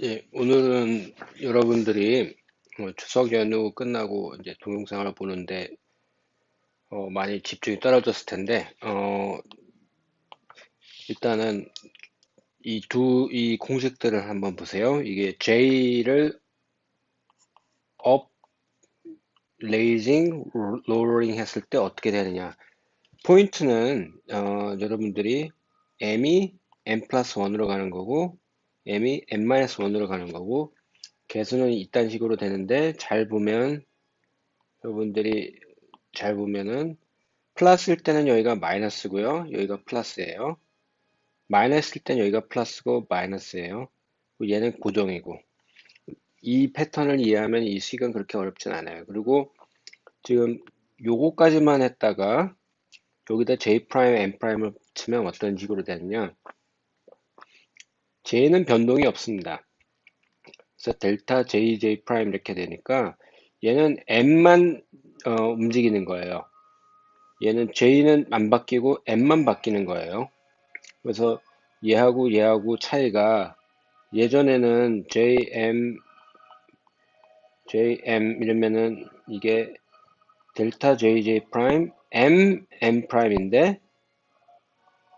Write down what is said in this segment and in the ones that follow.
예, 오늘은 여러분들이 추석 연휴 끝나고 이제 동영상을 보는데 많이 집중이 떨어졌을 텐데 일단은 이 공식들을 한번 보세요. 이게 J를 up, raising, lowering 했을 때 어떻게 되느냐. 포인트는 여러분들이 M이 M 플러스 1으로 가는 거고 M이 M 마이너스 1으로 가는 거고 개수는 이딴 식으로 되는데 잘 보면 여러분들이 잘 보면은 플러스일 때는 여기가 마이너스고요. 여기가 플러스예요. 마이너스일 때는 여기가 플러스고 마이너스예요. 그리고 얘는 고정이고. 이 패턴을 이해하면 이 식은 그렇게 어렵진 않아요. 그리고 지금 요거까지만 했다가 여기다 J 프라임, N 프라임을 치면 어떤 식으로 되느냐. J는 변동이 없습니다. 그래서 델타 J, J 프라임 이렇게 되니까 얘는 M만 움직이는 거예요. 얘는 J는 안 바뀌고 M만 바뀌는 거예요. 그래서 얘하고 차이가 예전에는 JM 이러면은 이게 델타 JJ 프라임 M 프라임인데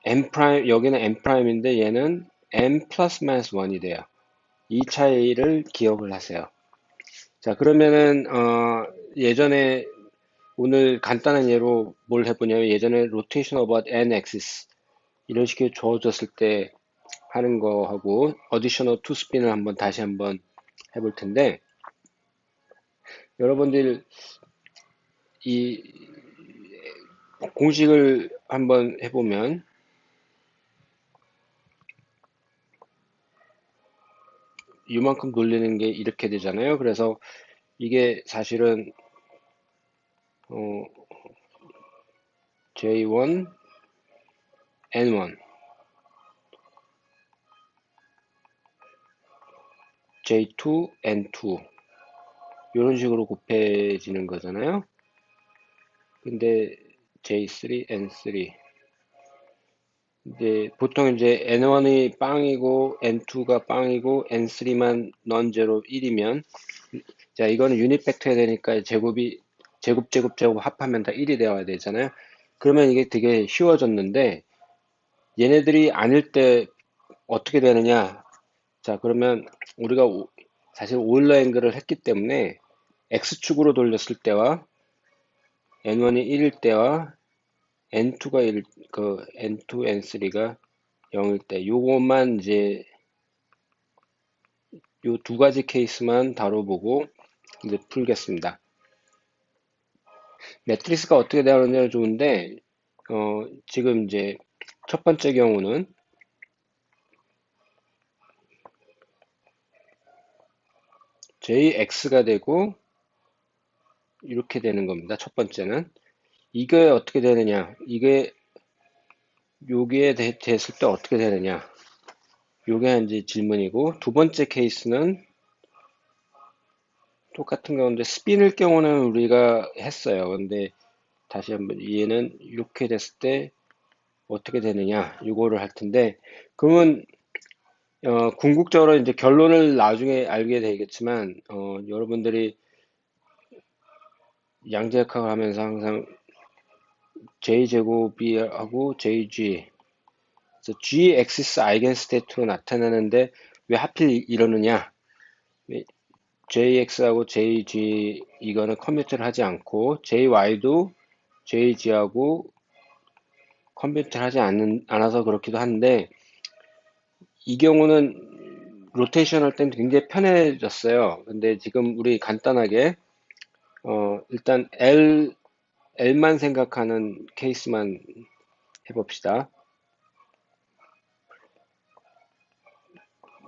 M 프라임 여기는 M 프라임인데 얘는 M 플러스 마이너스 1이 돼요. 이 차이를 기억을 하세요. 자, 그러면은 예전에 오늘 간단한 예로 뭘 해보냐면 예전에 rotation about n axis 이런 식으로 주어졌을 때 하는 거하고 어디셔널 투 스핀을 다시 한번 해볼 텐데 여러분들 이 공식을 한번 해보면 이만큼 돌리는 게 이렇게 되잖아요. 그래서 이게 사실은 어, J1, N1, J2, N2 이런 식으로 곱해지는 거잖아요. 근데 J3, N3 이제 보통 이제 N1이 빵이고 N2가 빵이고 N3만 non-zero 1이면 자 이거는 유닛 벡터 해야 되니까 제곱 합하면 다 1이 되어야 되잖아요. 그러면 이게 되게 쉬워졌는데 얘네들이 아닐 때 어떻게 되느냐. 자 그러면 우리가 사실 오일러 앵글을 했기 때문에 X축으로 돌렸을 때와 N1이 1일 때와 N2가 1, 그 N2, N3가 0일 때 요것만 이제 요 두 가지 케이스만 다뤄보고 이제 풀겠습니다. 매트리스가 어떻게 되느냐 좋은데 지금 이제 첫 번째 경우는 JX가 되고 이렇게 되는 겁니다. 첫 번째는 이게 어떻게 되느냐 이게 요게 됐을 때 어떻게 되느냐 요게 이제 질문이고 두 번째 케이스는 똑같은 가운데 스핀일 경우는 우리가 했어요. 근데 다시 한번 얘는 이렇게 됐을 때 어떻게 되느냐 이거를 할 텐데 그러면 궁극적으로 이제 결론을 나중에 알게 되겠지만 여러분들이 양자역학을 하면서 항상 J제곱이 하고 JG 그래서 G 엑시스 아이겐스테이트로 나타나는데 왜 하필 이러느냐 JX하고 JG 이거는 컴퓨터를 하지 않고 JY도 JG하고 컴퓨터를 하지 않아서 그렇기도 한데 이 경우는 로테이션 할 때는 굉장히 편해졌어요. 근데 지금 우리 간단하게 일단 L만 생각하는 케이스만 해봅시다.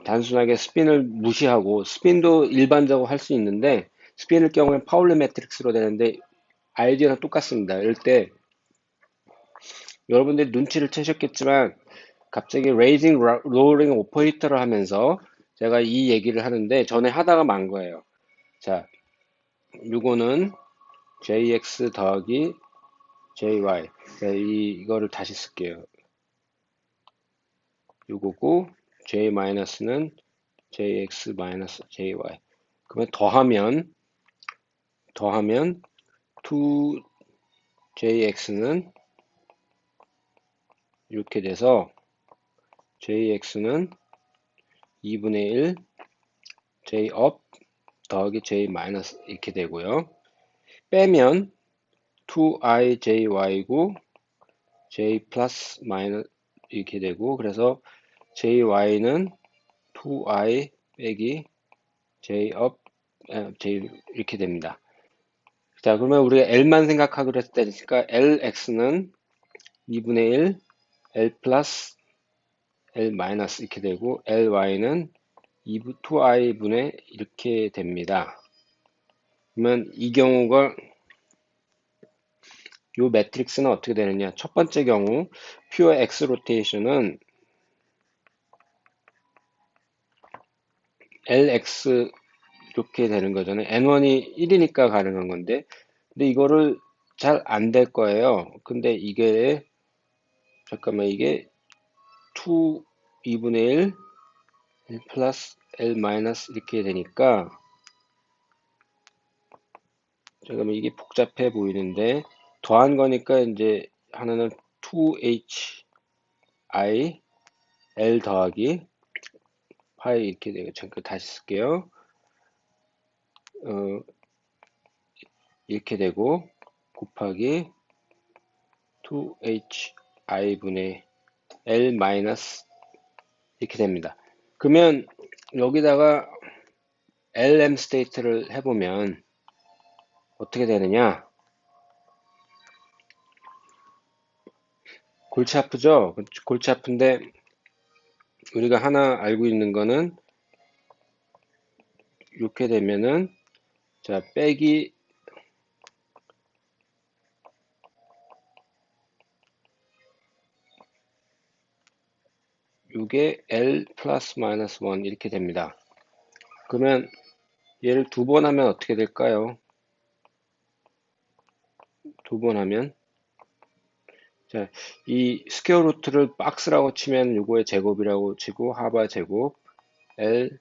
단순하게 스핀을 무시하고 스핀도 일반적으로 할 수 있는데 스핀일 경우엔 파울리 매트릭스로 되는데 아이디어는 똑같습니다. 이럴 때 여러분들이 눈치를 채셨겠지만 갑자기 레이징, 로어링 오퍼레이터를 하면서 제가 이 얘기를 하는데 전에 하다가 만 거예요. 자, 요거는 JX 더하기 JY. 이거를 다시 쓸게요. 요거고, J 마이너스는 jx 마이너스 jy. 그러면 더하면 2jx는 이렇게 돼서 jx는 2분의 1 j up 더하기 j 마이너스 이렇게 되고요. 빼면 2ijy고 j 플러스 마이너스 이렇게 되고, 그래서 jy는 2i 빼기 j up j 이렇게 됩니다. 자, 그러면 우리가 L만 생각하기로 했으니까 LX는 2분의 1 L 플러스 L 마이너스 이렇게 되고, LY는 2i분의 이렇게 됩니다. 그러면 이 경우가 이 매트릭스는 어떻게 되느냐? 첫 번째 경우 퓨어 X 로테이션은 LX 이렇게 되는 거잖아요. N1이 1이니까 가능한 건데, 근데 이거를 잘 안 될 거예요. 근데 이게 잠깐만, 이게 2분의 1 L 플러스 L 마이너스 이렇게 되니까, 잠깐만, 이게 복잡해 보이는데 더한 거니까 이제 하나는 2hi L 더하기 파이 이렇게 되고, 잠깐 다시 쓸게요. 이렇게 되고 곱하기 2hi 분의 L 마이너스 이렇게 됩니다. 그러면 여기다가 LM 스테이트를 해보면 어떻게 되느냐? 골치 아프죠? 골치 아픈데 우리가 하나 알고 있는 거는 이렇게 되면은, 자, 빼기 이게 L 플러스 마이너스 1 이렇게 됩니다. 그러면 얘를 두 번 하면 어떻게 될까요? 두 번 하면, 자, 이 스퀘어 루트를 박스라고 치면 요거의 제곱이라고 치고 하바 제곱 L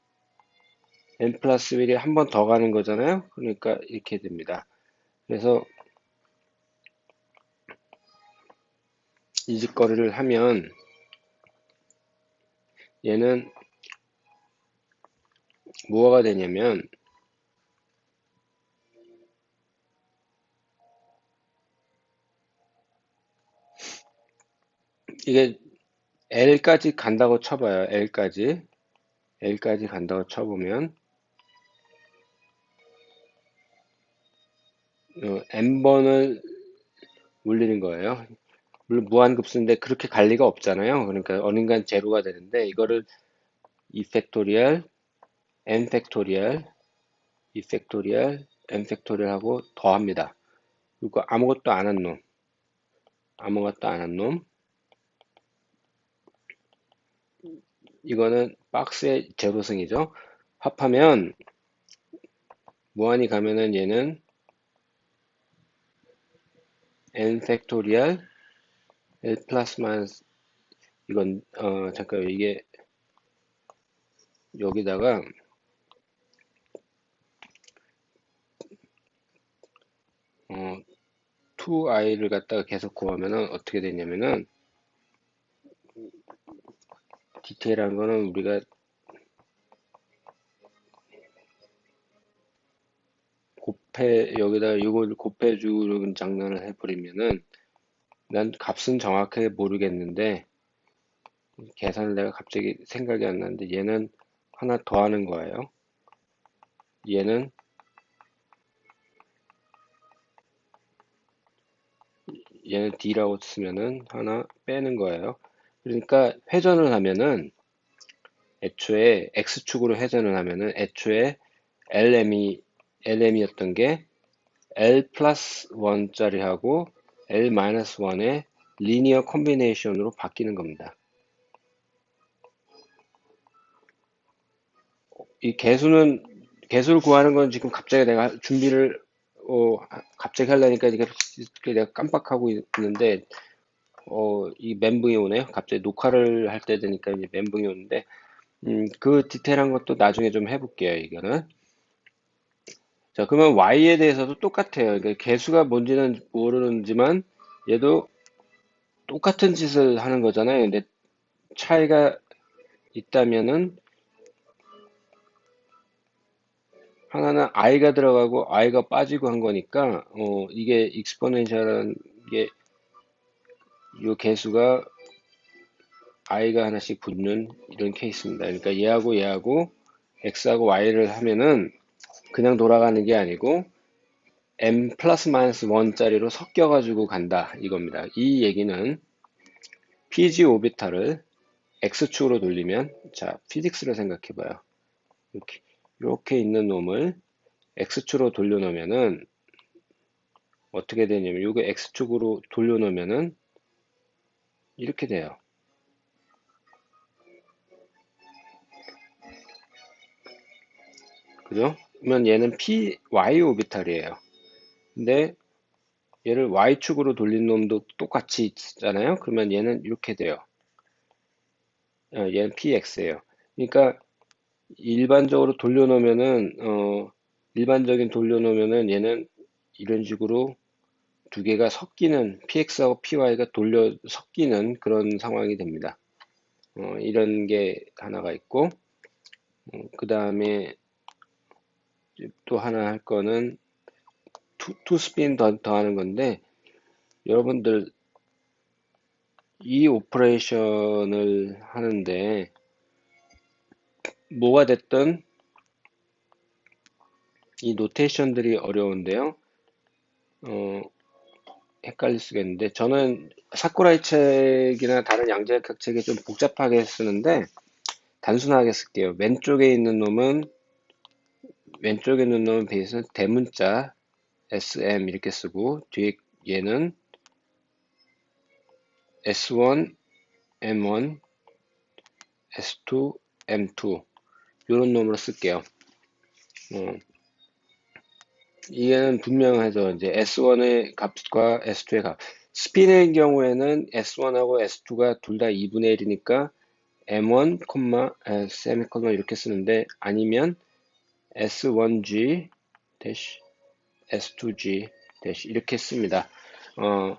n 플러스 1이 한 번 더 가는 거잖아요. 그러니까 이렇게 됩니다. 그래서 이 짓거리를 하면 얘는 뭐가 되냐면, 이게 L까지 간다고 쳐봐요. L까지 간다고 쳐보면 n번을 올리는 거예요. 물론 무한급수인데 그렇게 갈 리가 없잖아요. 그러니까 어딘간 제로가 되는데, 이거를 2팩토리얼 n 팩토리얼 2팩토리얼 n 팩토리얼 하고 더합니다. 그리고 아무것도 안 한 놈, 이거는 박스의 제로승이죠. 합하면 무한히 가면은 얘는 n 팩토리얼 L 플러스 마이너스, 이건 잠깐, 이게 여기다가 2i를 갖다가 계속 구하면은 어떻게 되냐면은, 디테일한 거는 우리가 여기다가 이걸 곱해주는 장난을 해버리면은, 난 값은 정확하게 모르겠는데 계산을 내가 갑자기 생각이 안 나는데, 얘는 하나 더 하는 거예요. 얘는 D라고 쓰면은 하나 빼는 거예요. 그러니까 회전을 하면은, 애초에 X축으로 회전을 하면은 애초에 LM이었던 게 L 플러스 1짜리 하고 L 마이너스 1의 리니어 콤비네이션으로 바뀌는 겁니다. 이 개수를 구하는 건 지금 갑자기 내가 준비를 갑자기 하려니까 이게 내가 깜빡하고 있는데, 이 멘붕이 오네요. 갑자기 녹화를 할 때 되니까 이제 멘붕이 오는데, 그 디테일한 것도 나중에 좀 해볼게요, 이거는. 자, 그러면 y에 대해서도 똑같아요. 그러니까 개수가 뭔지는 모르는지만 얘도 똑같은 짓을 하는 거잖아요. 근데 차이가 있다면은 하나는 i가 들어가고 i가 빠지고 한 거니까 이게 익스포넨셜한 게 요 개수가 i가 하나씩 붙는 이런 케이스입니다. 그러니까 얘하고 얘하고 x하고 y를 하면은 그냥 돌아가는 게 아니고 m 플러스 마이너스 1짜리로 섞여가지고 간다 이겁니다. 이 얘기는 pg 오비탈을 x축으로 돌리면, 자, 피직스를 생각해봐요. 이렇게 있는 놈을 x축으로 돌려놓으면은 어떻게 되냐면, 이거 x축으로 돌려놓으면은 이렇게 돼요. 그죠? 그러면 얘는 y 오비탈이에요. 근데 얘를 y축으로 돌린 놈도 똑같이 있잖아요. 그러면 얘는 이렇게 돼요. 얘는 px예요. 그러니까 일반적으로 돌려놓으면은 일반적인 돌려놓으면은 얘는 이런 식으로 두 개가 섞이는, px하고 py가 돌려 섞이는 그런 상황이 됩니다. 이런 게 하나가 있고, 그 다음에 또 하나 할 거는 투 스핀 더하는 건데, 여러분들 이 오퍼레이션을 하는데 뭐가 됐든 이 노테이션들이 어려운데요. 어, 헷갈릴 수가 있는데, 저는 사쿠라이 책이나 다른 양자역학 책이 좀 복잡하게 쓰는데 단순하게 쓸게요. 왼쪽에 있는 놈은 베이스는 대문자 SM 이렇게 쓰고, 뒤에 얘는 S1, M1, S2, M2 이런 놈으로 쓸게요. 어, 이게는 분명하죠. 이제 S1의 값과 S2의 값. 스핀의 경우에는 S1하고 S2가 둘 다 2분의 1이니까 M1, 세미콜론 이렇게 쓰는데, 아니면 S1G 대시 S2G 대시 이렇게 씁니다. 어,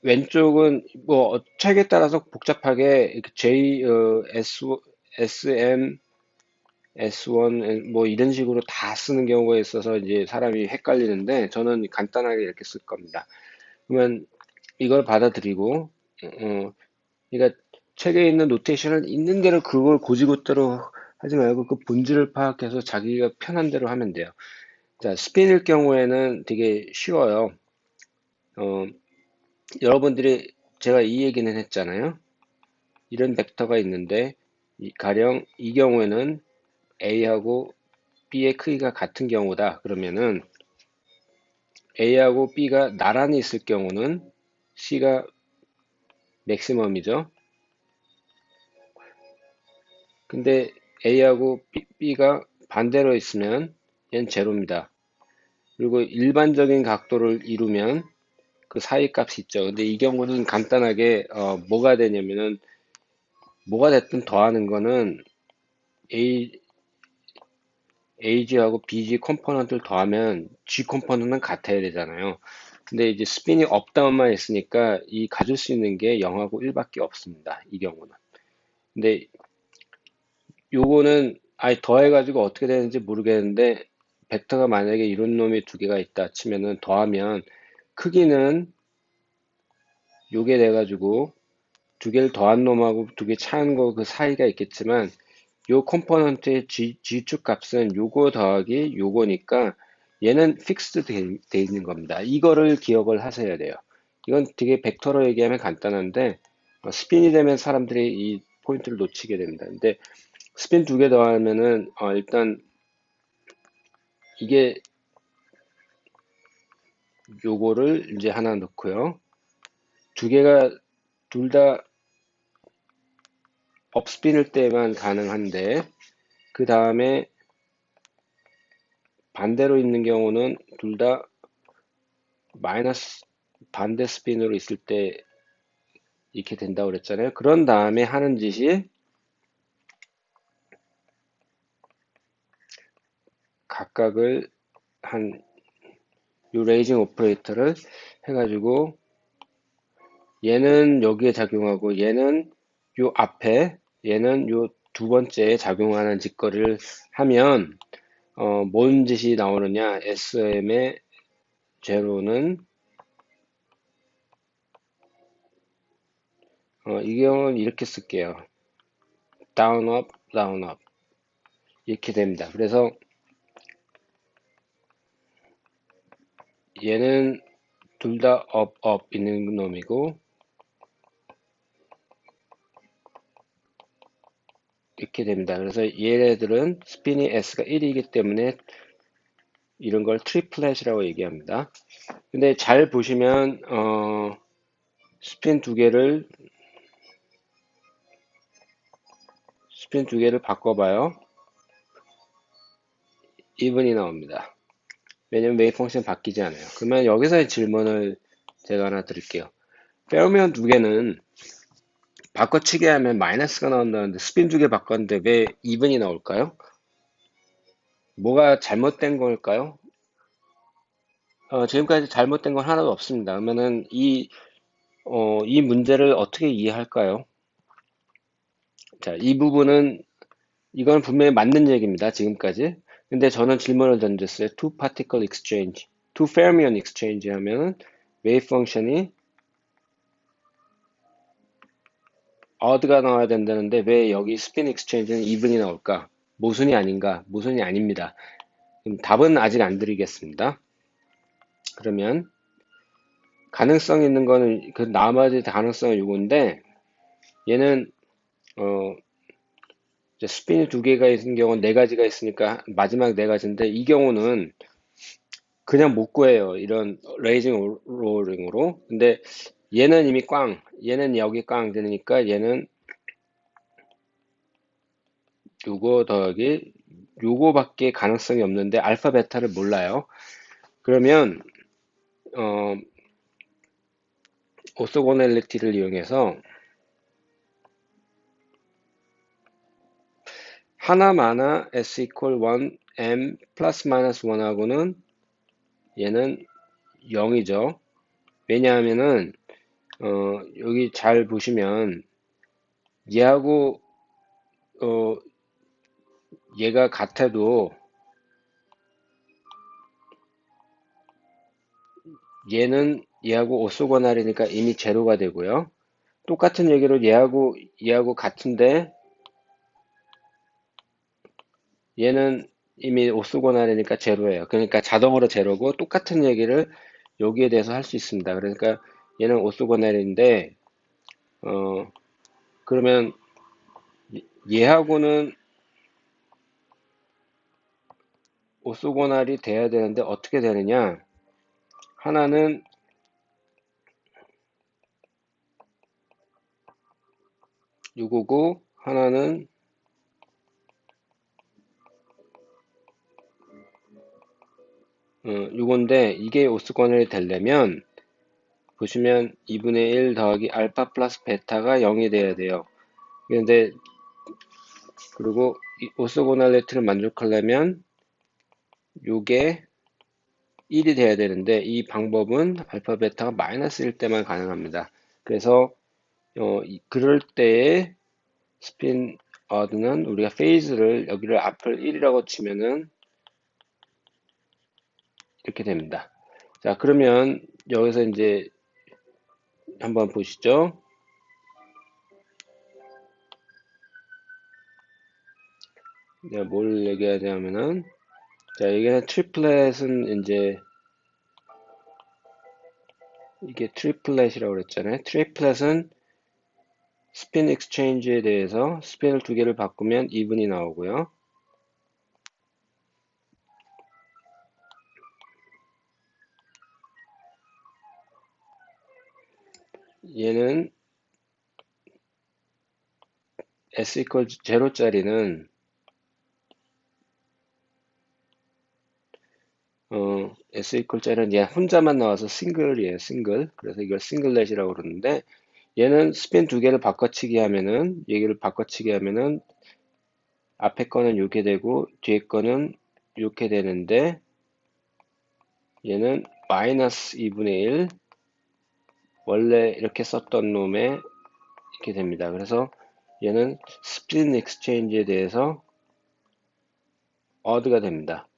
왼쪽은 뭐 책에 따라서 복잡하게 SM, S1 뭐 이런 식으로 다 쓰는 경우가 있어서 이제 사람이 헷갈리는데, 저는 간단하게 이렇게 쓸 겁니다. 그러면 이걸 받아들이고, 그러니까 책에 있는 노테이션을 있는 대로 그걸 고지고대로 하지 말고 그 본질을 파악해서 자기가 편한 대로 하면 돼요. 자, 스핀일 경우에는 되게 쉬워요. 어, 여러분들이 제가 이 얘기는 했잖아요. 이런 벡터가 있는데 가령 이 경우에는 A하고 B의 크기가 같은 경우다. 그러면은 A하고 B가 나란히 있을 경우는 C가 맥시멈이죠. 근데 A하고 B가 반대로 있으면 얘는 제로입니다. 그리고 일반적인 각도를 이루면 그 사이 값이 있죠. 근데 이 경우는 간단하게 뭐가 되냐면은, 뭐가 됐든 더하는 거는 A, AG하고 BG 컴포넌트를 더하면 G 컴포넌트는 같아야 되잖아요. 근데 이제 스핀이 업다운만 있으니까 이 가질 수 있는 게 0하고 1밖에 없습니다. 이 경우는. 근데 요거는 아예 더해가지고 어떻게 되는지 모르겠는데, 벡터가 만약에 이런 놈이 두 개가 있다 치면은 더하면 크기는 요게 돼가지고 두 개를 더한 놈하고 두 개 차한 거 그 사이가 있겠지만, 요 컴포넌트의 G축 값은 요거 더하기 요거니까 얘는 픽스드 돼 있는 겁니다. 이거를 기억을 하셔야 돼요. 이건 되게 벡터로 얘기하면 간단한데, 스핀이 되면 사람들이 이 포인트를 놓치게 됩니다. 근데 스핀 두 개 더하면은 일단 이게 요거를 이제 하나 넣고요. 두 개가 둘 다 업스핀일 때만 가능한데, 그 다음에 반대로 있는 경우는 둘 다 마이너스 반대 스핀으로 있을 때 이렇게 된다고 그랬잖아요. 그런 다음에 하는 짓이 각각을 요 레이징 오퍼레이터를 해가지고 얘는 여기에 작용하고 얘는 요 앞에 얘는 요 두 번째에 작용하는 짓거리를 하면 뭔 짓이 나오느냐. SM의 제로는 이 경우는 이렇게 쓸게요. down up down up 이렇게 됩니다. 그래서 얘는 둘 다 up up 있는 놈이고 이렇게 됩니다. 그래서 얘네들은 스핀이 S가 1이기 때문에 이런 걸 트리플렛이라고 얘기합니다. 근데 잘 보시면 스핀 두 개를 바꿔봐요. 이분이 나옵니다. 왜냐면 웨이브 펑션 바뀌지 않아요. 그러면 여기서의 질문을 제가 하나 드릴게요. 페어미언 두 개는 바꿔치기 하면 마이너스가 나온다는데 스핀 두 개 바꿨는데 왜 이분이 나올까요? 뭐가 잘못된 걸까요? 지금까지 잘못된 건 하나도 없습니다. 그러면은 이 문제를 어떻게 이해할까요? 자, 이 부분은 이건 분명히 맞는 얘기입니다. 지금까지. 근데 저는 질문을 던졌어요. Two particle exchange, two fermion exchange 하면은 웨이브 펑션이 odd가 나와야 된다는데 왜 여기 스핀 exchange는 even이 나올까? 모순이 아닌가? 모순이 아닙니다. 그럼 답은 아직 안 드리겠습니다. 그러면 가능성 있는 거는 그 나머지 가능성은 요건데 얘는 이제 스핀이 두 개가 있는 경우는 네 가지가 있으니까 마지막 네 가지인데 이 경우는 그냥 못 구해요. 이런 레이징 롤링으로. 근데 얘는 이미 얘는 여기 꽝 되니까 얘는 요거 더하기 요거밖에 가능성이 없는데 알파 베타를 몰라요. 그러면 오소고넬리티를 이용해서 하나마나 s equal 1 m 플러스 마이너스 1하고는 얘는 0이죠. 왜냐하면은 여기 잘 보시면 얘하고 얘가 같아도 얘는 얘하고 오소고날이니까 이미 제로가 되고요. 똑같은 얘기로 얘하고 같은데 얘는 이미 오소고날이니까 제로예요. 그러니까 자동으로 제로고 똑같은 얘기를 여기에 대해서 할 수 있습니다. 그러니까 얘는 오소고날인데 그러면 얘하고는 오소고날이 돼야 되는데 어떻게 되느냐? 하나는 요거고 하나는 요건데 이게 오소고날이 되려면 보시면 2분의 1 더하기 알파 플러스 베타가 0이 돼야 돼요. 그런데 그리고 이 오소고날리티를 만족하려면 요게 1이 돼야 되는데 이 방법은 알파 베타가 마이너스일 때만 가능합니다. 그래서 그럴 때에 스핀 어드는 우리가 페이즈를 여기를 앞을 1이라고 치면은 이렇게 됩니다. 자, 그러면 여기서 이제 한번 보시죠. 내가 뭘 얘기하자면은 자, 여기는 트리플렛은 이제 이게 트리플렛이라고 그랬잖아요. 트리플렛은 스핀 익스체인지에 대해서 스핀을 두 개를 바꾸면 2분이 나오고요. 얘는 s equal 0짜리는 s equal 짜리는 얘 혼자만 나와서 싱글이에요. 싱글. 그래서 이걸 싱글렛이라고 그러는데 얘는 스핀 두 개를 바꿔치기 하면은 얘기를 바꿔치기 하면은 앞에 거는 이렇게 되고 뒤에 거는 이렇게 되는데 얘는 마이너스 2분의 1 원래 이렇게 썼던 놈에 이렇게 됩니다. 그래서 얘는 스플릿 익스체인지에 대해서 어드가 됩니다.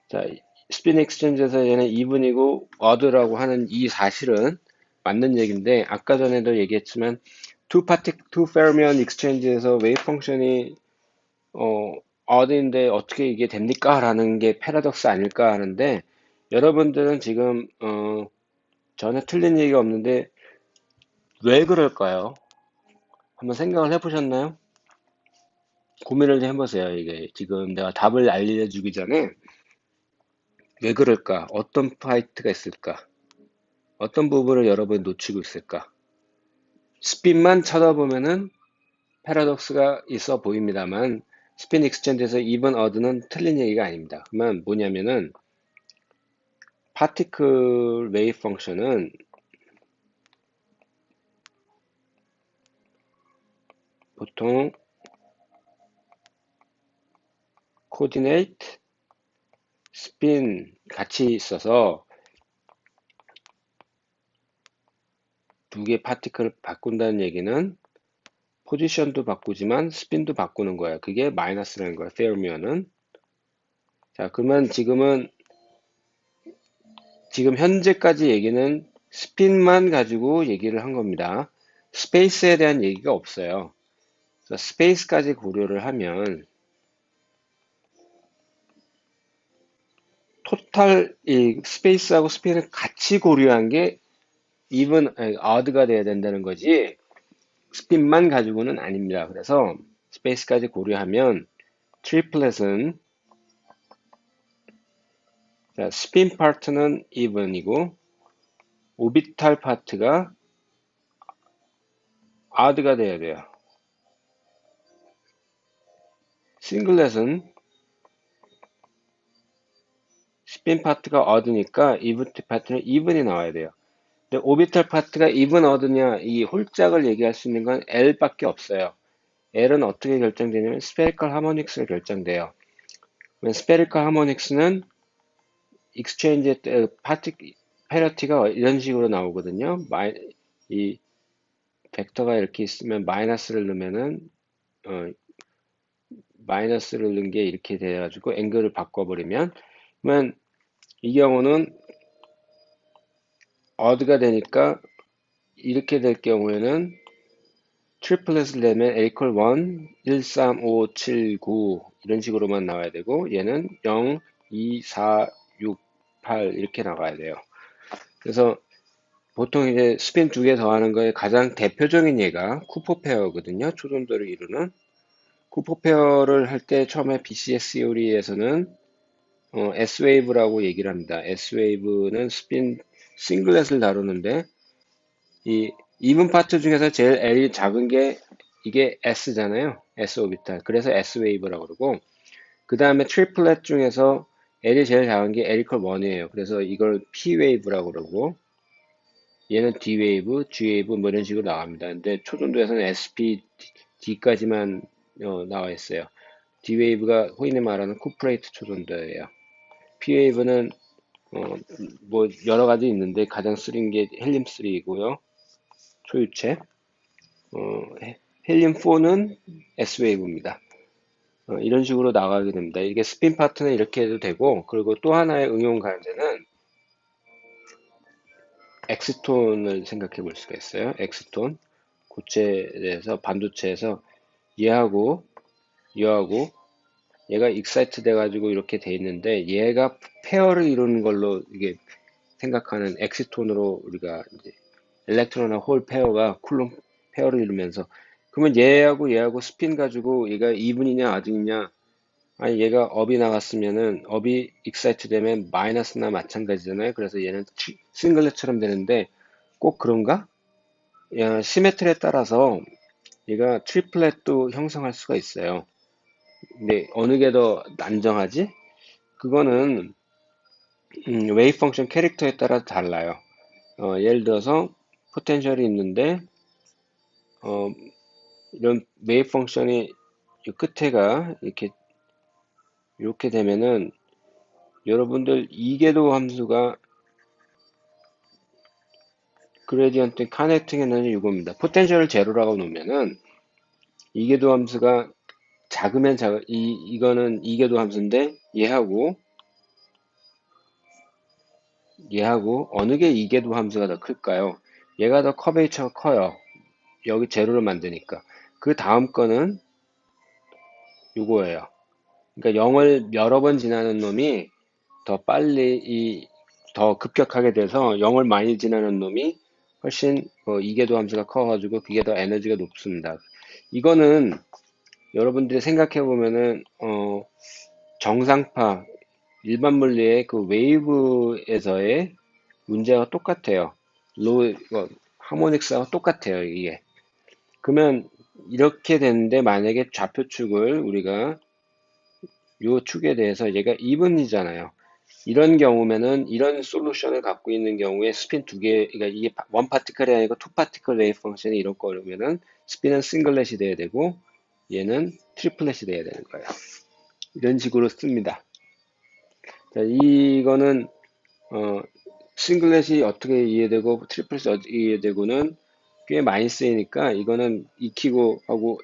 자, 스플릿 익스체인지에서 얘는 2분이고 어드라고 하는 이 사실은 맞는 얘기인데 아까 전에도 얘기했지만 two fermion exchange에서 웨이브 펑션이 어드인데 어떻게 이게 됩니까? 라는 게 패러독스 아닐까 하는데 여러분들은 지금 전혀 틀린 얘기가 없는데 왜 그럴까요? 한번 생각을 해보셨나요? 고민을 좀 해보세요. 이게 지금 내가 답을 알려주기 전에 왜 그럴까? 어떤 파이트가 있을까? 어떤 부분을 여러분이 놓치고 있을까? 스핀만 쳐다보면은 패러독스가 있어 보입니다만 스핀 익스체인지에서 이번 어드는 틀린 얘기가 아닙니다. 그러면 뭐냐면은 파티클 웨이브 펑션은 보통 코디네이트, 스핀 같이 있어서 두 개 파티클을 바꾼다는 얘기는 포지션도 바꾸지만 스핀도 바꾸는 거야. 그게 마이너스라는 거야. 페어미어는. 자, 그러면 지금 현재까지 얘기는 스핀만 가지고 얘기를 한 겁니다. 스페이스에 대한 얘기가 없어요. 그래서 스페이스까지 고려를 하면 토탈 이 스페이스하고 스핀을 같이 고려한 게 어드가 돼야 된다는 거지 스핀만 가지고는 아닙니다. 그래서 스페이스까지 고려하면 트리플렛은 스핀 파트는 even이고 오비탈 파트가 odd가 돼야 돼요. 싱글렛은 스핀 파트가 odd니까 even 파트는 even이 나와야 돼요. 근데 오비탈 파트가 even odd냐 이 홀짝을 얘기할 수 있는 건 L밖에 없어요. L은 어떻게 결정되냐면 스페리컬 하모닉스로 결정돼요. 스페리컬 하모닉스는 익스체인지 때 파티 페널티가 이런 식으로 나오거든요. 이 벡터가 이렇게 있으면 마이너스를 넣으면은 어, 마이너스를 넣은 게 이렇게 돼가지고 앵글을 바꿔버리면 그러면 이 경우는 어드가 되니까 이렇게 될 경우에는 트리플렛을 내면 A 퀄 1, 1, 3, 5, 7, 9 이런 식으로만 나와야 되고 얘는 0, 2, 4, 6, 8 이렇게 나가야 돼요. 그래서 보통 이제 스핀 두 개 더하는 거에 가장 대표적인 예가 쿠퍼 페어거든요. 초전도를 이루는 쿠퍼 페어를 할 때 처음에 BCS 시오리에서는 S-웨이브라고 얘기를 합니다. S-웨이브는 스핀 싱글렛을 다루는데 이 이분 파트 중에서 제일 L이 작은 게 이게 S잖아요. S 오비탈. 그래서 S-웨이브라고 그러고 그 다음에 트리플렛 중에서 L이 제일 작은 게 L 이퀄 1이에요. 그래서 이걸 P-웨이브라고 그러고 얘는 D-웨이브, G-웨이브 뭐 이런 식으로 나갑니다. 근데 초전도에서는 SP, D까지만 나와 있어요. D-웨이브가 흔히 말하는 쿠프레이트 초전도예요. P-웨이브는 뭐 여러 가지 있는데 가장 쓰린 게 헬륨3이고요. 초유체. 헬륨4는 S웨이브입니다. 이런 식으로 나가게 됩니다. 이게 스핀 파트는 이렇게 해도 되고 그리고 또 하나의 응용 가능제는 엑스톤을 생각해 볼 수가 있어요. 엑스톤. 고체에 대해서 반도체에서 얘하고 얘하고 얘가 익사이트 돼가지고 이렇게 돼 있는데 얘가 페어를 이루는 걸로 이게 생각하는 엑시톤으로 우리가 이제 일렉트론과 홀 페어가 쿨론 페어를 이루면서 그러면 얘하고 스핀 가지고 얘가 이분이냐 아등이냐 아니 얘가 업이 나갔으면은 업이 익사이트 되면 마이너스나 마찬가지잖아요. 그래서 얘는 싱글렛처럼 되는데 꼭 그런가? 야, 시메트리에 따라서 얘가 트리플렛도 형성할 수가 있어요. 근데 어느 게 더 안정하지? 그거는 웨이브 펑션 캐릭터에 따라 달라요. 예를 들어서 포텐셜이 있는데 어, 이런 웨이브 펑션이 이 끝에가 이렇게 이렇게 되면은 여러분들 이계도 함수가 그레디언트 카네팅 에너지 이겁니다. 포텐셜을 제로라고 놓으면은 이계도 함수가 작으면 이거는 이계도 함수인데 얘하고 어느 게 이계도 함수가 더 클까요? 얘가 더 커베이처가 커요. 여기 제로를 만드니까. 그 다음 거는 이거예요. 그러니까 0을 여러 번 지나는 놈이 더 빨리 더 급격하게 돼서 0을 많이 지나는 놈이 훨씬 이계도 함수가 커가지고 그게 더 에너지가 높습니다. 이거는 여러분들이 생각해 보면은 정상파 일반 물리의 그 웨이브에서의 문제와 똑같아요. 하모닉스와 똑같아요, 이게. 그러면 이렇게 되는데 만약에 좌표축을 우리가 요 축에 대해서 얘가 이분이잖아요. 이런 경우면은 이런 솔루션을 갖고 있는 경우에 스핀 두 개, 그러니까 이게 원 파티클이 아니고 투 파티클 웨이브 펑션이 이런 거라면은 스핀은 싱글렛이 돼야 되고 얘는 트리플렛이 돼야 되는 거예요. 이런 식으로 씁니다. 자, 이거는 싱글렛이 어떻게 이해되고 트리플렛이 어떻게 이해되고는 꽤 많이 쓰이니까 이거는 익히고 하고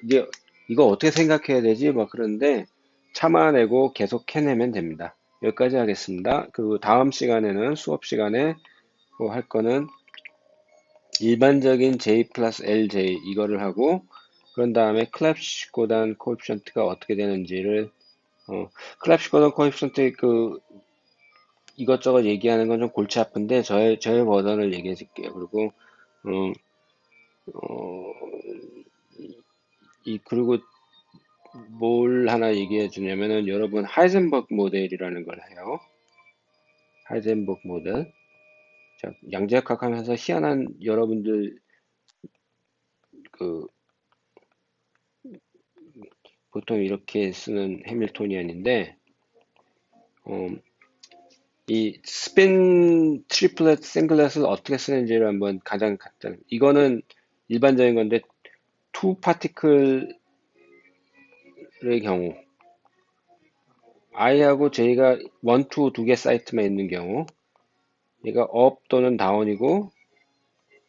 이거 어떻게 생각해야 되지? 막 그러는데 참아내고 계속 해내면 됩니다. 여기까지 하겠습니다. 그 다음 시간에는 수업 시간에 할 거는 일반적인 J 플러스 LJ 이거를 하고 그런 다음에 클랩시고단 코에피션트가 어떻게 되는지를 클랩시고단 코에피션트 이것저것 얘기하는 건 좀 골치 아픈데 저의 버전을 얘기해 줄게요. 그리고 어, 어, 그리고 뭘 하나 얘기해 주냐면은 여러분 하이젠버그 모델이라는 걸 해요. 하이젠버그 모델. 자, 양자역학 하면서 희한한 여러분들 그 보통 이렇게 쓰는 해밀토니안인데 어, 이 스핀 트리플렛 싱글렛을 어떻게 쓰는지를 한번 가장 간단. 이거는 일반적인 건데 투 파티클의 경우 I하고 J가 원, 투 두 개 사이트만 있는 경우 얘가 업 또는 다운이고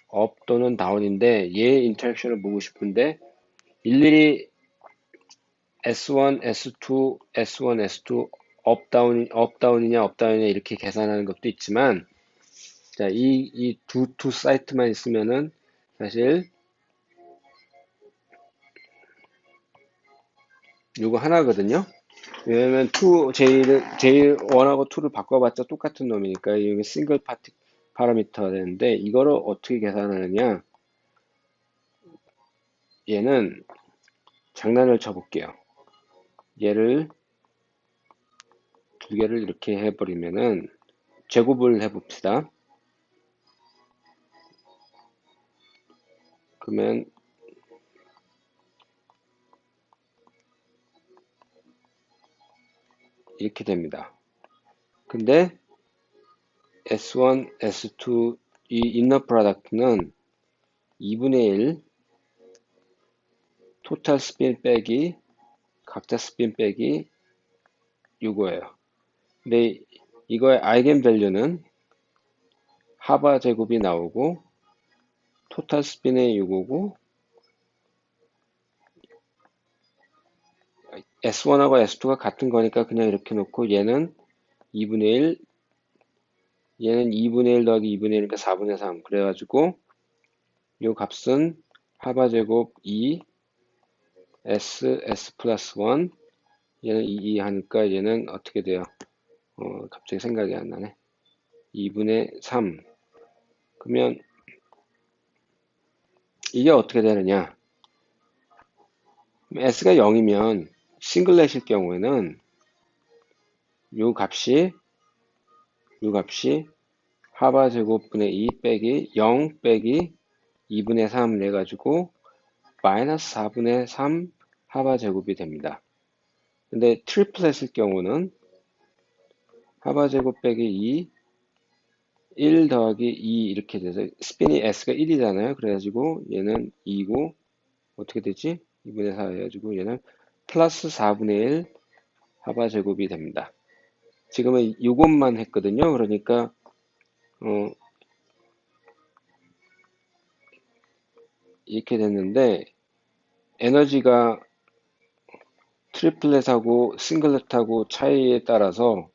업 또는 다운인데 얘 인터랙션을 보고 싶은데 일일이 S1, S2, S1, S2 업 다운이냐 업 다운이냐 이렇게 계산하는 것도 있지만 자, 이 두 사이트만 있으면은 사실 요거 하나거든요. 왜냐면 J1하고 2를 바꿔봤자 똑같은 놈이니까 이게 싱글 파티 파라미터가 되는데 이거를 어떻게 계산하느냐 얘는 장난을 쳐볼게요. 얘를 두 개를 이렇게 해버리면은 제곱을 해봅시다. 그러면 이렇게 됩니다. 근데 S1, S2 이 인너 프로덕트는 2분의 1 토탈 스핀 빼기 각자 스핀 빼기 이거예요. 근데 이거의 아이겐 밸류는 하바 제곱이 나오고 토탈 스핀의 이거고 S1하고 S2가 같은 거니까 그냥 이렇게 놓고 얘는 2분의 1 얘는 2분의 1 더하기 2분의 1이니까 4분의 3 그래가지고 이 값은 하바 제곱 2 S 플러스 1 얘는 2 하니까 얘는 어떻게 돼요? 갑자기 생각이 안 나네. 2분의 3 그러면 이게 어떻게 되느냐? S가 0이면 싱글렛일 경우에는 요 값이 하바 제곱분의 2 빼기 0 빼기 2분의 3 해가지고 마이너스 4분의 3 하바 제곱이 됩니다. 근데 트리플렛일 경우는 하바 제곱 빼기 2 1 더하기 2 이렇게 돼서 스핀이 S가 1이잖아요. 그래가지고 얘는 2고 어떻게 되지? 2분의 4 해가지고 얘는 플러스 4분의 1 하바 제곱이 됩니다. 지금은 이것만 했거든요. 그러니까 이렇게 됐는데 에너지가 트리플렛하고 싱글렛하고 차이에 따라서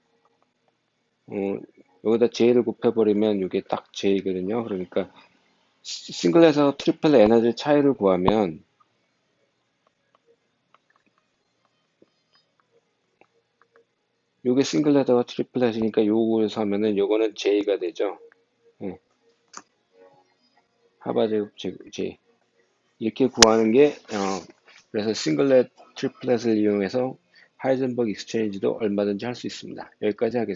여기다 J를 곱해버리면 이게 딱 J거든요. 그러니까 싱글렛에서 트리플렛 에너지 차이를 구하면 요게 싱글렛하고 트리플렛이니까 요거에서 하면은 요거는 J가 되죠. 예, 하바 제곱 J 이렇게 구하는 게 그래서 싱글렛 트리플렛을 이용해서 하이젠버그 익스체인지도 얼마든지 할 수 있습니다. 여기까지 하겠습니다.